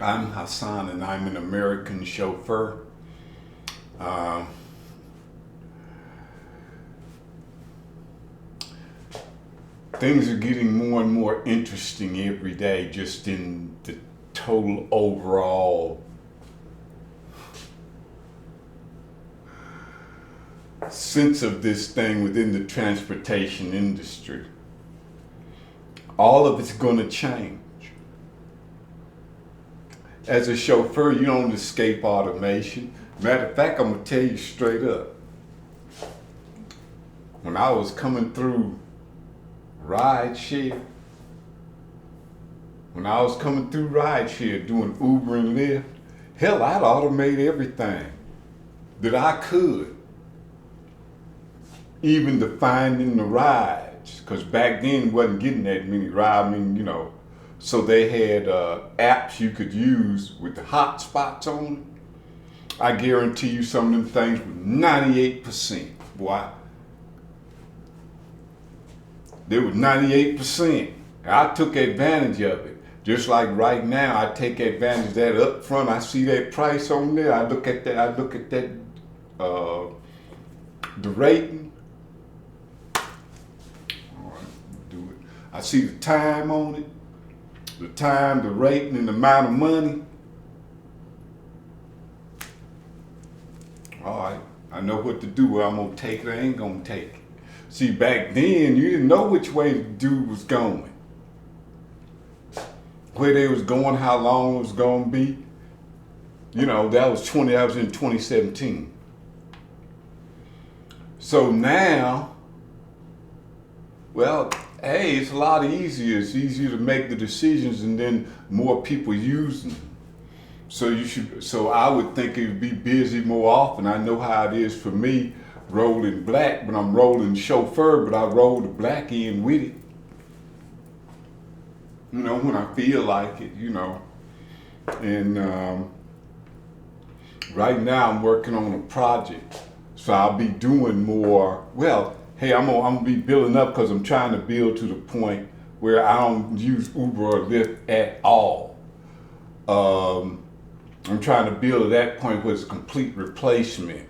I'm Hassan and I'm an American chauffeur. Uh, Things are getting more and more interesting every day, just in the total overall sense of this thing within the transportation industry. All of it's going to change. As a chauffeur, you don't escape automation. Matter of fact, I'm going to tell you straight up. When I was coming through rideshare, doing Uber and Lyft, hell, I'd automate everything that I could. Even the finding the rides, because back then wasn't getting that many rides. So they had apps you could use with the hot spots on it. I guarantee you some of them things were 98%. Boy, they were 98%. I took advantage of it. Just like right now, I take advantage of that up front. I see that price on there. I look at that, the rating. All right, do it. I see the time on it. The time, the rating, and the amount of money. All right, I know what to do. Whether I'm gonna take it or I ain't gonna take it. See, back then, you didn't know which way the dude was going. Where they was going, how long it was gonna be. That was in 2017. So now, well, hey, it's a lot easier. It's easier to make the decisions, and then more people using them. So I would think it would be busy more often. I know how it is for me rolling black, but I'm rolling chauffeur, but I roll the black end with it. When I feel like it, And right now I'm working on a project. So I'll be doing more, hey, I'm gonna be building up because I'm trying to build to the point where I don't use Uber or Lyft at all. I'm trying to build to that point where it's a complete replacement.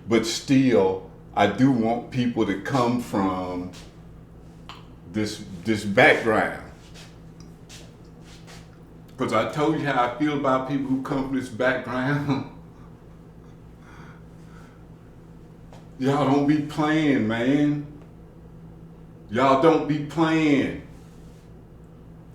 But still, I do want people to come from this background. Because I told you how I feel about people who come from this background. Y'all don't be playing, man. Y'all don't be playing.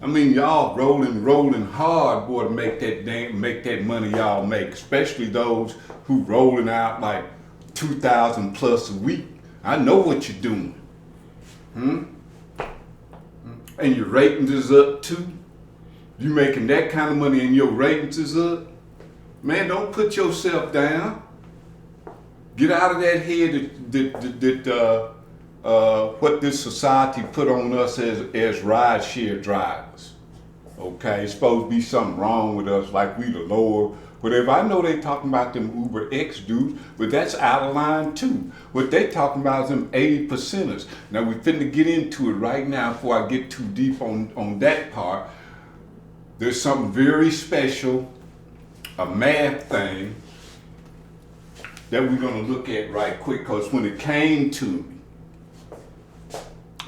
Y'all rolling hard, boy, to make that money y'all make. Especially those who rolling out like 2,000 plus a week. I know what you're doing. And your ratings is up too. You making that kind of money and your ratings is up. Man, don't put yourself down. Get out of that head that what this society put on us as rideshare drivers. Okay, it's supposed to be something wrong with us, like we the lower, whatever. I know they talking about them Uber X dudes, but that's out of line too. What they talking about is them 80%ers. Now we finna get into it right now before I get too deep on that part. There's something very special, a math thing, that we're gonna look at right quick, because when it came to me,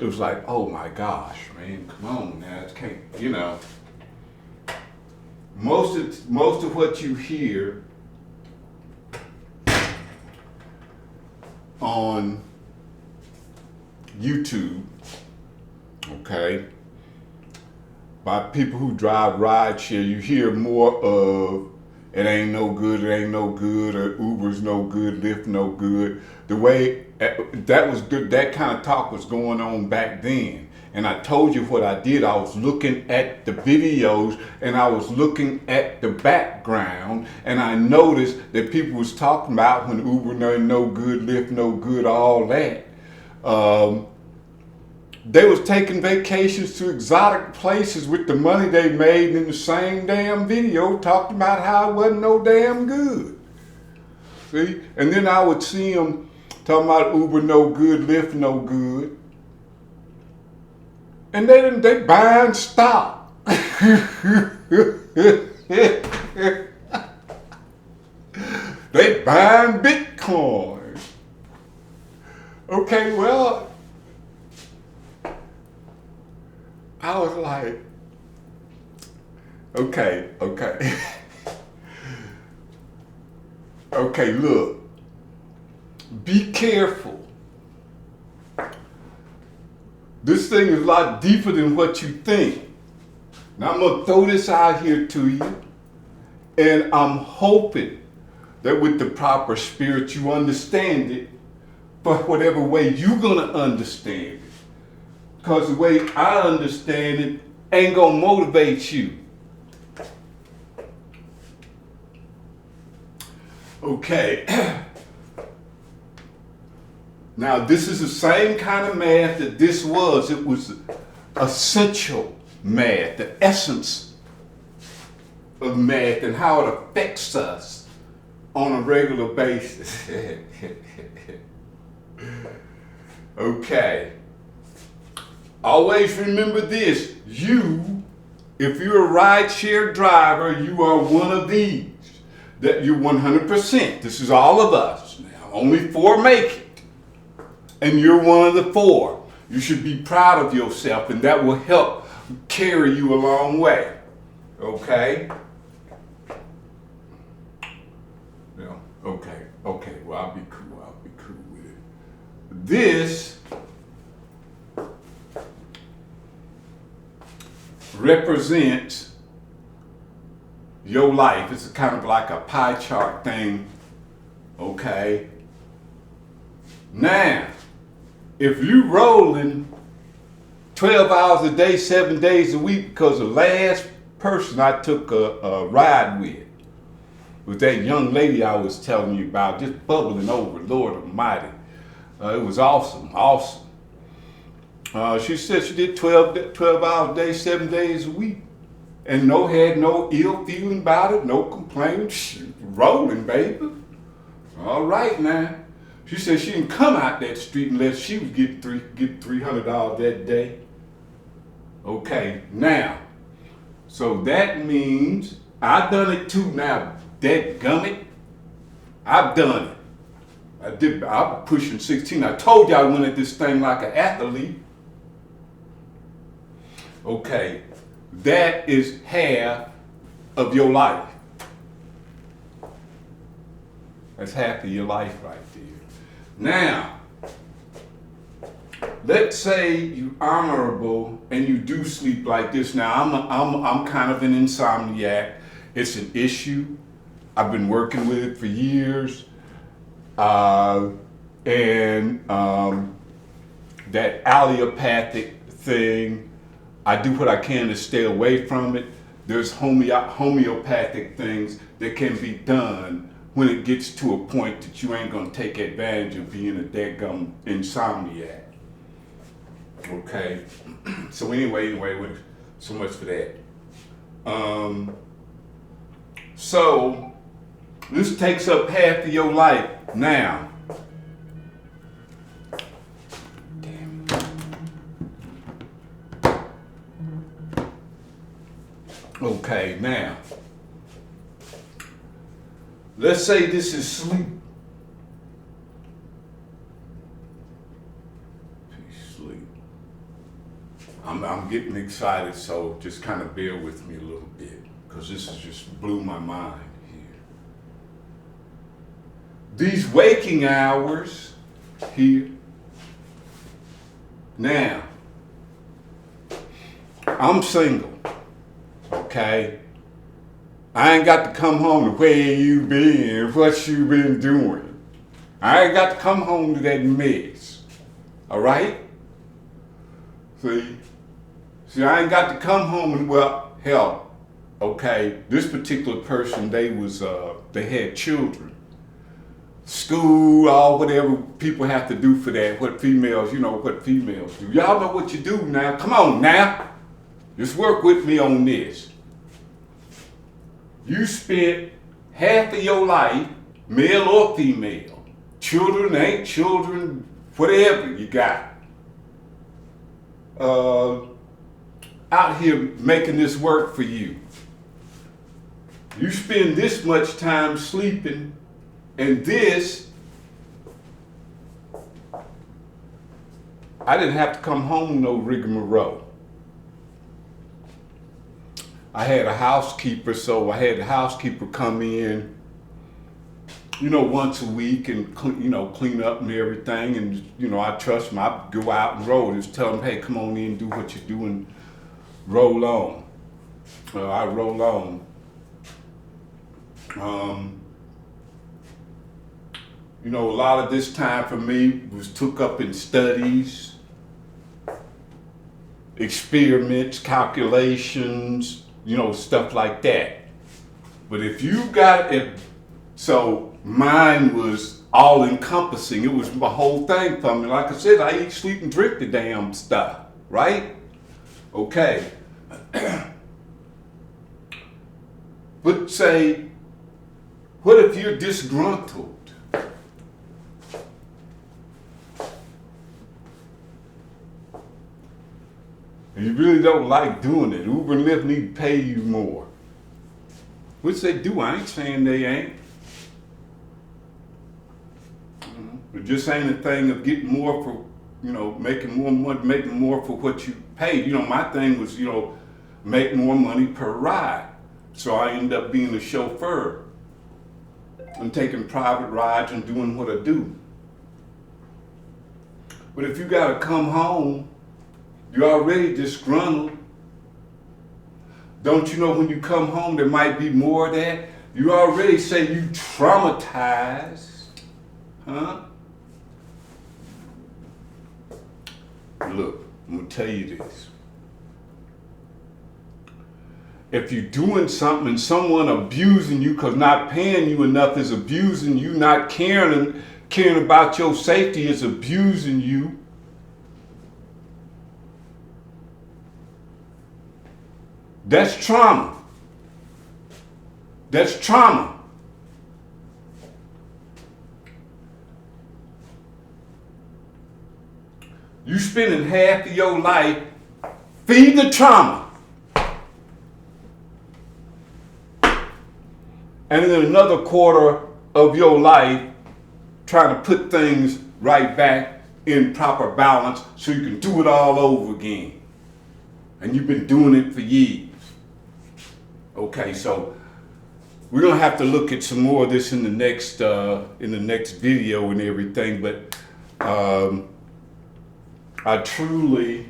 it was like, oh my gosh, man, come on now, it can't, Most of what you hear on YouTube, okay, by people who drive rideshare, you hear more of it ain't no good, or Uber's no good, Lyft no good. The way that was good, that kind of talk was going on back then. And I told you what I did. I was looking at the videos and I was looking at the background, and I noticed that people was talking about when Uber no good, Lyft no good, all that. They was taking vacations to exotic places with the money they made in the same damn video, talking about how it wasn't no damn good. See? And then I would see them talking about Uber no good, Lyft no good. And they buying stock. They buying Bitcoin. Okay, well, I was like, okay. Okay, look, be careful. This thing is a lot deeper than what you think. Now I'm gonna throw this out here to you, and I'm hoping that with the proper spirit you understand it, but whatever way you're gonna understand it. Because the way I understand it ain't gonna motivate you. Okay. Now this is the same kind of math that this was. It was essential math, the essence of math and how it affects us on a regular basis. Okay. Always remember this. If you're a rideshare driver, you are one of these. That you're 100%. This is all of us. Now, only 4 make it. And you're one of the 4. You should be proud of yourself, and that will help carry you a long way. Okay? Yeah. Okay. Well, I'll be cool with it. This represents your life. It's kind of like a pie chart thing. Okay? Now, if you rolling 12 hours a day, 7 days a week, because the last person I took a ride with was that young lady I was telling you about, just bubbling over, Lord Almighty. It was awesome. She said she did 12 hours a day, 7 days a week. And had no ill feeling about it, no complaining. Rolling, baby. All right now. She said she didn't come out that street unless she was getting $300 that day. Okay, now, so that means I've done it too now. Dadgummit, I've done it. I'm pushing 16. I told you I went at this thing like an athlete. Okay, that is half of your life. That's half of your life right there. Now, let's say you're honorable and you do sleep like this. Now, I'm kind of an insomniac. It's an issue. I've been working with it for years. That allopathic thing, I do what I can to stay away from it. There's homeopathic things that can be done when it gets to a point that you ain't gonna take advantage of being a dadgum insomniac. Okay, so anyway, so much for that. So this takes up half of your life now. Damn it. Okay, now. Let's say this is sleep. Sleep. I'm getting excited, so just kind of bear with me a little bit, because this has just blew my mind here. These waking hours here. Now, I'm single, okay? I ain't got to come home to where you been, what you been doing. I ain't got to come home to that mess. All right? See, I ain't got to come home and, well, hell, okay, this particular person, they had children. School, all whatever people have to do for that, what females do. Y'all know what you do now. Come on now. Just work with me on this. You spent half of your life, male or female, children, ain't children, whatever you got, out here making this work for you. You spend this much time sleeping, and this, I didn't have to come home no rigmarole. I had a housekeeper, so I had the housekeeper come in, once a week and clean up and everything. And I trust them. I go out and roll. Just tell them, hey, come on in, do what you do, and roll on. I roll on. A lot of this time for me was took up in studies, experiments, calculations, stuff like that. But if you got it, so mine was all encompassing. It was my whole thing for me. Like I said, I eat, sleep, and drink the damn stuff, right? Okay. But say, what if you're disgruntled? And you really don't like doing it. Uber and Lyft need to pay you more. Which they do. I ain't saying they ain't. But just ain't a thing of getting more for, making more money, making more for what you paid. My thing was, make more money per ride. So I ended up being a chauffeur and taking private rides and doing what I do. But if you gotta come home, you're already disgruntled. Don't you know when you come home there might be more of that? You already say you traumatized, huh? Look, I'm gonna tell you this. If you're doing something and someone abusing you because not paying you enough is abusing you, not caring about your safety is abusing you, that's trauma. That's trauma. You spending half of your life feeding the trauma. And then another quarter of your life trying to put things right back in proper balance so you can do it all over again. And you've been doing it for years. Okay, so we're gonna have to look at some more of this in the next video and everything. But I truly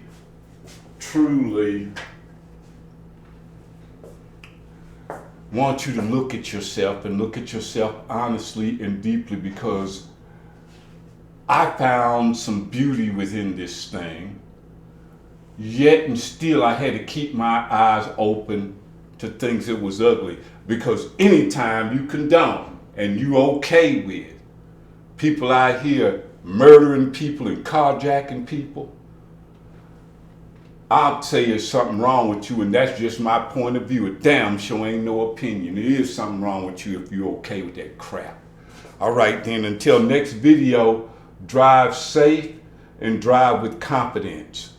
want you to look at yourself and look at yourself honestly and deeply, because I found some beauty within this thing. Yet and still I had to keep my eyes open to things that was ugly, because anytime you condone and you okay with people out here murdering people and carjacking people, I'll say there's something wrong with you, and that's just my point of view. It damn sure ain't no opinion. There is something wrong with you if you're okay with that crap. All right then, until next video, drive safe and drive with confidence.